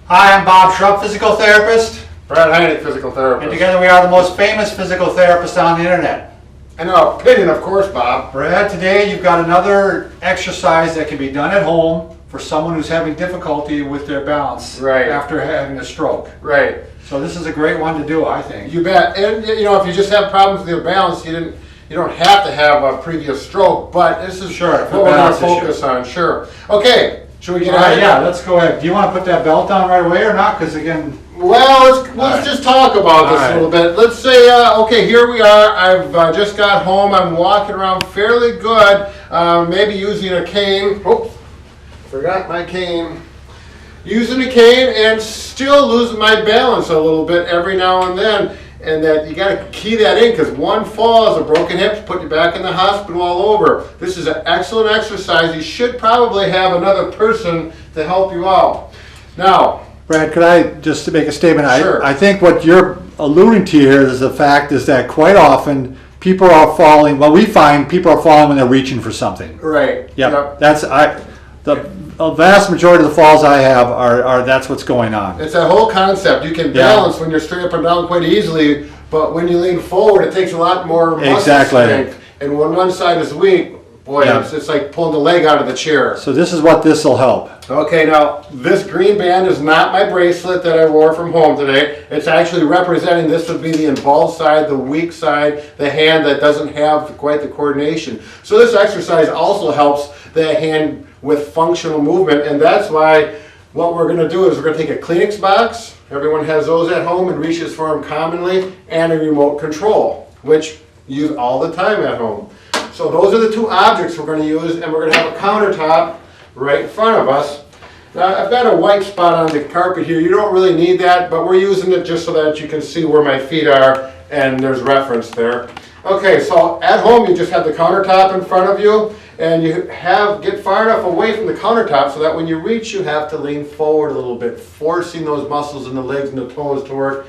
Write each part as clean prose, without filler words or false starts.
Hi, I'm Bob Schrupp, physical therapist. Brad Heineck, physical therapist. And together we are the most famous physical therapists on the internet. In our opinion, of course, Bob. Brad, today you've got another exercise that can be done at home for someone who's having difficulty with their balance after having a stroke. Right. So this is a great one to do, I think. You bet. And you know, if you just have problems with your balance, you don't have to have a previous stroke, but this is what we're going to focus on. Sure. Okay. Should we get ahead? Yeah, let's go ahead. Do you want to put that belt on right away or not? Because again... Well, let's just talk about this a little bit. Let's say, okay, here we are. I've just got home. I'm walking around fairly good, maybe using a cane. Oops, forgot my cane. Using a cane and still losing my balance a little bit every now and then. And that you got to key that in, because one fall is a broken hip, put you back in the hospital all over. This is an excellent exercise. You should probably have another person to help you out. Now, Brad, could I just make a statement? Sure. I think what you're alluding to here is the fact is that quite often people are falling. Well, we find people are falling when they're reaching for something. Right. Yep. The vast majority of the falls I have are that's what's going on. It's that whole concept. You can balance when you're straight up and down quite easily, but when you lean forward, it takes a lot more muscle strength. And when one side is weak, boy, it's like pulling the leg out of the chair. So this is what this will help. Okay, now this green band is not my bracelet that I wore from home today. It's actually representing, this would be the involved side, the weak side, the hand that doesn't have quite the coordination. So this exercise also helps the hand with functional movement, and that's why what we're going to do is we're going to take a Kleenex box. Everyone has those at home and reaches for them commonly, and a remote control, which you use all the time at home. So those are the two objects we're going to use, and we're going to have a countertop right in front of us. Now, I've got a white spot on the carpet here. You don't really need that, but we're using it just so that you can see where my feet are, and there's reference there. Okay, so at home you just have the countertop in front of you, and you get far enough away from the countertop so that when you reach, you have to lean forward a little bit, forcing those muscles in the legs and the toes to work.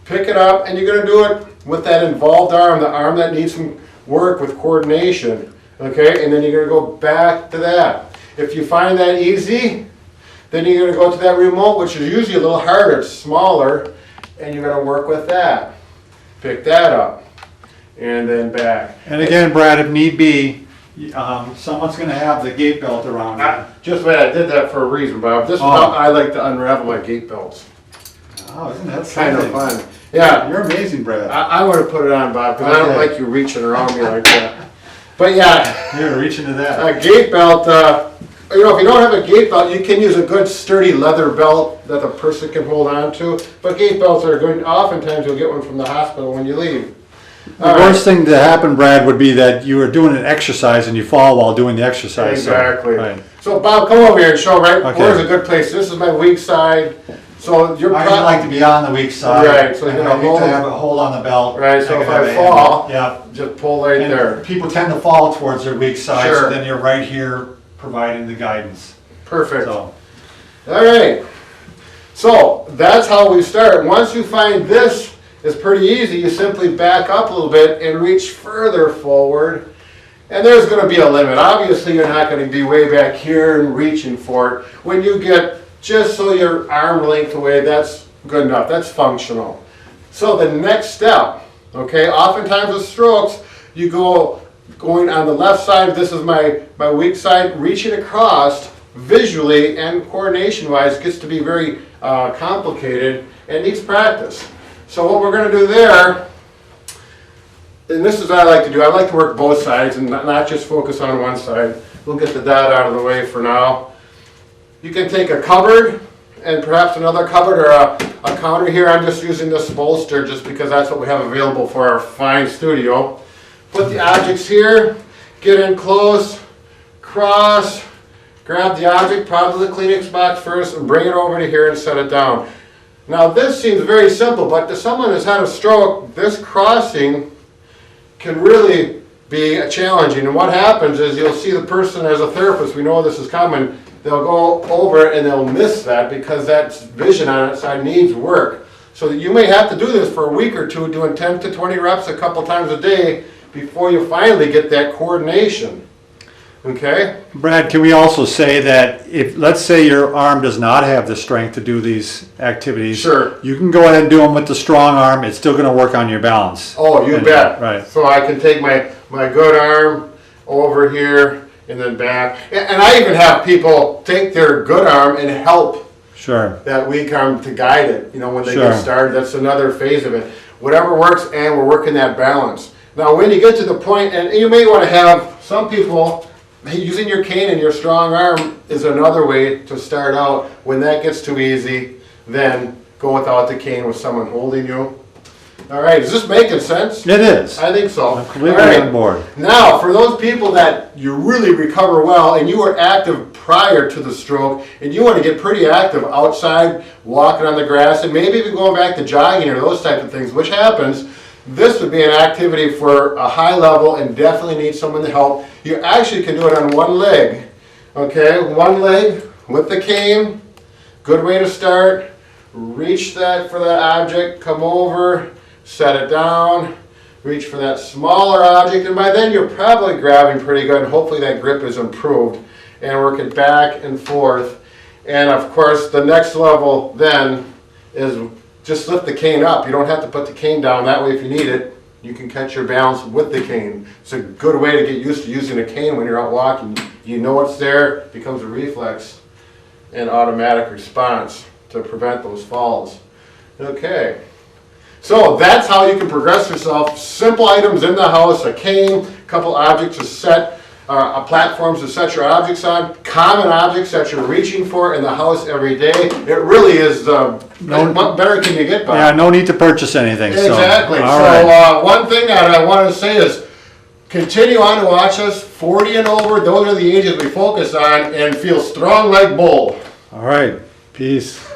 Pick it up, and you're going to do it with that involved arm, the arm that needs some work with coordination. Okay, and then you're going to go back to that. If you find that easy, then you're going to go to that remote, which is usually a little harder, it's smaller, and you're going to work with that. Pick that up, and then back. And again, Brad, if need be, someone's going to have the gait belt around you. Just wait, I did that for a reason, Bob. This is how I like to unravel my gait belts. Oh, isn't that kind of fun? Yeah. You're amazing, Brad. I want to put it on, Bob, because I don't like you reaching around me like that. But yeah. You're reaching to that. A gait belt, you know, if you don't have a gait belt, you can use a good sturdy leather belt that the person can hold on to. But gait belts are good. Oftentimes you'll get one from the hospital when you leave. The worst thing to happen, Brad, would be that you are doing an exercise and you fall while doing the exercise. Exactly. So Bob, come over here and show where's a good place. This is my weak side. So you're I like to be on the weak side. Right. So you're going to have a hold on the belt. Right. So if I fall, just pull right there. People tend to fall towards their weak side. So then you're right here providing the guidance. Perfect. So. All right. So that's how we start. Once you find this is pretty easy, you simply back up a little bit and reach further forward. And there's going to be a limit. Obviously, you're not going to be way back here and reaching for it. When you get just so your arm length away, that's good enough. That's functional. So the next step, okay, oftentimes with strokes, you going on the left side, this is my weak side, reaching across visually and coordination-wise gets to be very complicated and needs practice. So what we're going to do there, and this is what I like to do, I like to work both sides and not just focus on one side. We'll get the dot out of the way for now. You can take a cupboard and perhaps another cupboard or a counter here. I'm just using this bolster just because that's what we have available for our fine studio. Put the objects here, get in close, cross, grab the object, probably the Kleenex box first, and bring it over to here and set it down. Now this seems very simple, but to someone who's had a stroke, this crossing can really be challenging. And what happens is you'll see the person, as a therapist, we know this is common, they'll go over and they'll miss that because that vision on its side needs work. So you may have to do this for a week or two, doing 10 to 20 reps a couple times a day before you finally get that coordination. Okay? Brad, can we also say that if, let's say your arm does not have the strength to do these activities. Sure. You can go ahead and do them with the strong arm. It's still going to work on your balance. Oh, you bet. Right. So I can take my good arm over here and then back. And I even have people take their good arm and help Sure. that weak arm to guide it, when they Sure. get started. That's another phase of it. Whatever works, and we're working that balance. Now, when you get to the point, and you may want to have some people, using your cane and your strong arm is another way to start out. When that gets too easy, then go without the cane with someone holding you. All right, is this making sense? It is. I think so. I'm completely All right. on board. Now, for those people that you really recover well and you were active prior to the stroke and you want to get pretty active outside, walking on the grass, and maybe even going back to jogging or those type of things, which happens, this would be an activity for a high level and definitely need someone to help. You actually can do it on one leg. Okay, one leg with the cane. Good way to start. Reach that for that object, come over, set it down, reach for that smaller object, and by then you're probably grabbing pretty good, and hopefully that grip is improved, and work it back and forth. And of course, the next level then is just lift the cane up. You don't have to put the cane down. That way, if you need it, you can catch your balance with the cane. It's a good way to get used to using a cane when you're out walking. You know it's there, it becomes a reflex and automatic response to prevent those falls. Okay. So that's how you can progress yourself. Simple items in the house, a cane, a couple objects to set, platforms to set your objects on, common objects that you're reaching for in the house every day. It really is, what better can you get by? Yeah, no need to purchase anything. Exactly. So, all right. One thing that I want to say is continue on to watch us, 40 and over, those are the ages we focus on, and feel strong like bull. All right. Peace.